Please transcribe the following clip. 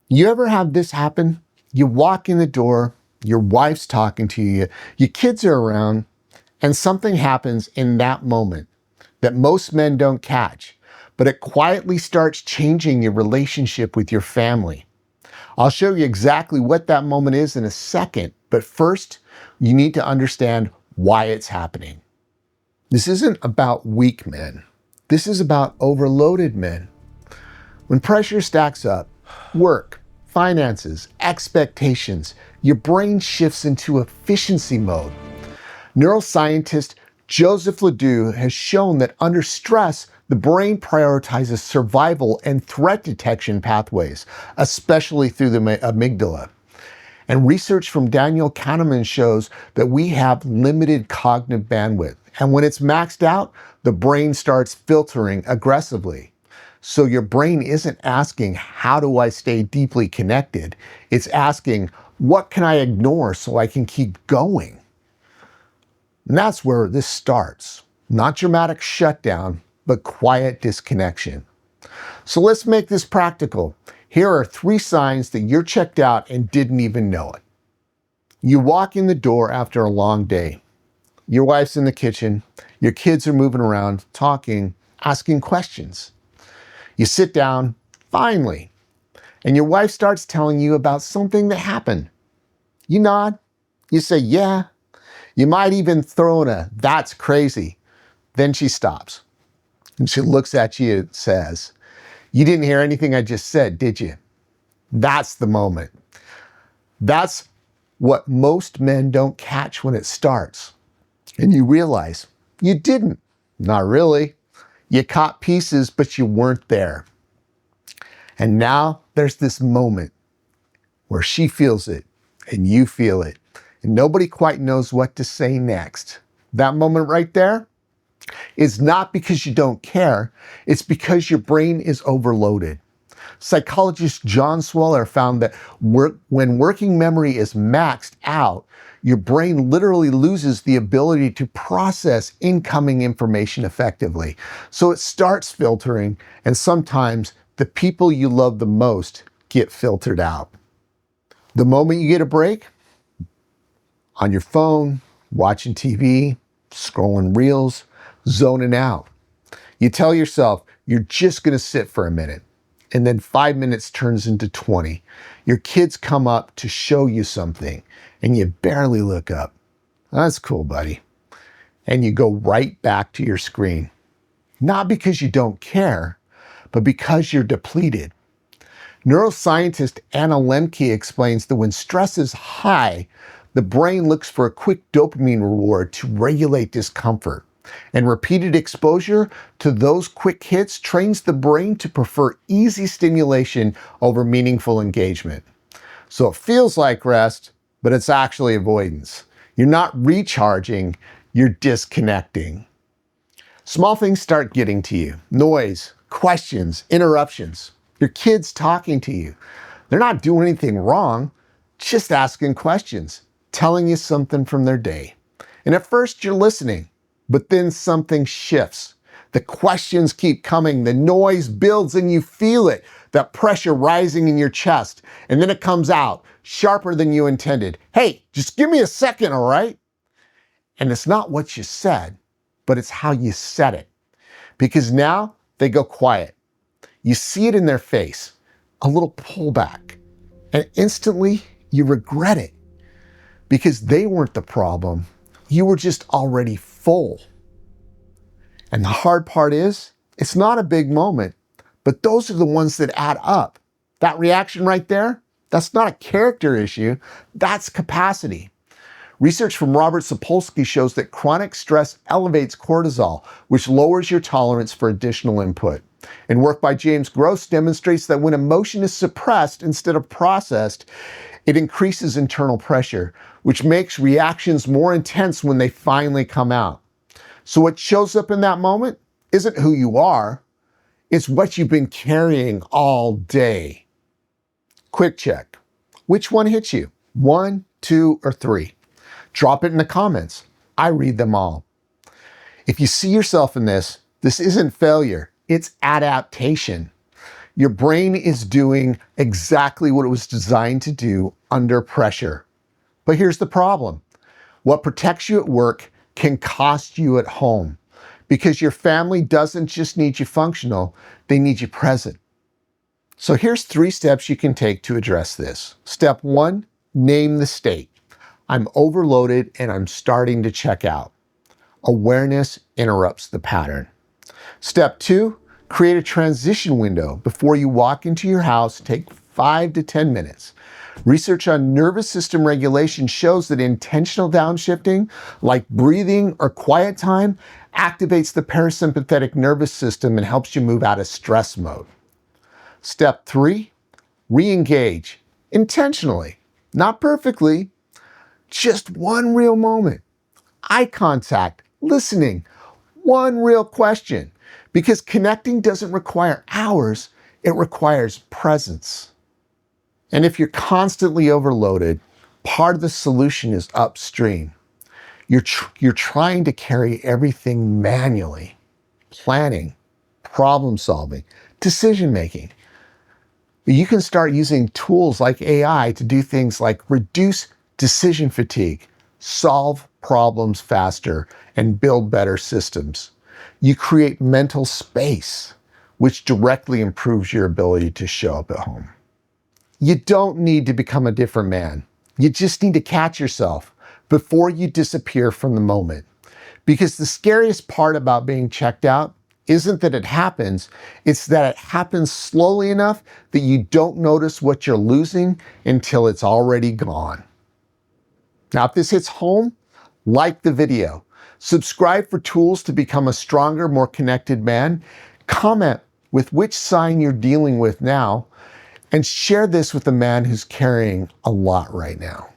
You ever have this happen? You walk in the door, your wife's talking to you, your kids are around, and something happens in that moment that most men don't catch, but it quietly starts changing your relationship with your family. I'll show you exactly what that moment is in a second, but first, you need to understand why it's happening. This isn't about weak men. This is about overloaded men. When pressure stacks up, work, finances, expectations, your brain shifts into efficiency mode. Neuroscientist Joseph Ledoux has shown that under stress, the brain prioritizes survival and threat detection pathways, especially through the amygdala. And research from Daniel Kahneman shows that we have limited cognitive bandwidth. And when it's maxed out, the brain starts filtering aggressively. So your brain isn't asking, how do I stay deeply connected? It's asking, what can I ignore so I can keep going? And that's where this starts. Not dramatic shutdown, but quiet disconnection. So let's make this practical. Here are 3 signs that you're checked out and didn't even know it. You walk in the door after a long day. Your wife's in the kitchen. Your kids are moving around, talking, asking questions. You sit down, finally, and your wife starts telling you about something that happened. You nod. You say, yeah. You might even throw in a, that's crazy. Then she stops. And she looks at you and says, you didn't hear anything I just said, did you? That's the moment. That's what most men don't catch when it starts. And you realize you didn't. Not really. You caught pieces, but you weren't there. And now there's this moment where she feels it and you feel it. And nobody quite knows what to say next. That moment right there is not because you don't care. It's because your brain is overloaded. Psychologist John Sweller found that when working memory is maxed out, your brain literally loses the ability to process incoming information effectively. So it starts filtering, and sometimes the people you love the most get filtered out. The moment you get a break, on your phone, watching TV, scrolling reels, zoning out. You tell yourself you're just going to sit for a minute, and then 5 minutes turns into 20. Your kids come up to show you something, and you barely look up. That's cool, buddy. And you go right back to your screen. Not because you don't care, but because you're depleted. Neuroscientist Anna Lemke explains that when stress is high, the brain looks for a quick dopamine reward to regulate discomfort. And repeated exposure to those quick hits trains the brain to prefer easy stimulation over meaningful engagement. So it feels like rest, but it's actually avoidance. You're not recharging, you're disconnecting. Small things start getting to you. Noise, questions, interruptions. Your kids talking to you. They're not doing anything wrong, just asking questions, telling you something from their day. And at first you're listening, but then something shifts. The questions keep coming, the noise builds and you feel it, that pressure rising in your chest. And then it comes out, sharper than you intended. Hey, just give me a second, all right? And it's not what you said, but it's how you said it. Because now they go quiet. You see it in their face, a little pullback. And instantly you regret it because they weren't the problem. You were just already full. And the hard part is, it's not a big moment, but those are the ones that add up. That reaction right there, that's not a character issue, that's capacity. Research from Robert Sapolsky shows that chronic stress elevates cortisol, which lowers your tolerance for additional input. And work by James Gross demonstrates that when emotion is suppressed instead of processed, it increases internal pressure, which makes reactions more intense when they finally come out. So what shows up in that moment isn't who you are, it's what you've been carrying all day. Quick check. Which one hits you? 1, 2, or 3? Drop it in the comments. I read them all. If you see yourself in this isn't failure, it's adaptation. Your brain is doing exactly what it was designed to do under pressure. But here's the problem. What protects you at work can cost you at home because your family doesn't just need you functional, they need you present. So here's 3 steps you can take to address this. Step 1, name the state. I'm overloaded and I'm starting to check out. Awareness interrupts the pattern. Step 2, create a transition window. Before you walk into your house, take 5 to 10 minutes. Research on nervous system regulation shows that intentional downshifting, like breathing or quiet time, activates the parasympathetic nervous system and helps you move out of stress mode. Step 3, re-engage intentionally, not perfectly, just one real moment. Eye contact, listening, one real question. Because connecting doesn't require hours, it requires presence. And if you're constantly overloaded, part of the solution is upstream. You're trying to carry everything manually. Planning, problem solving, decision making. You can start using tools like AI to do things like reduce decision fatigue, solve problems faster, and build better systems. You create mental space, which directly improves your ability to show up at home. You don't need to become a different man. You just need to catch yourself before you disappear from the moment. Because the scariest part about being checked out isn't that it happens, it's that it happens slowly enough that you don't notice what you're losing until it's already gone. Now, if this hits home, like the video, subscribe for tools to become a stronger, more connected man, comment with which sign you're dealing with now, and share this with a man who's carrying a lot right now.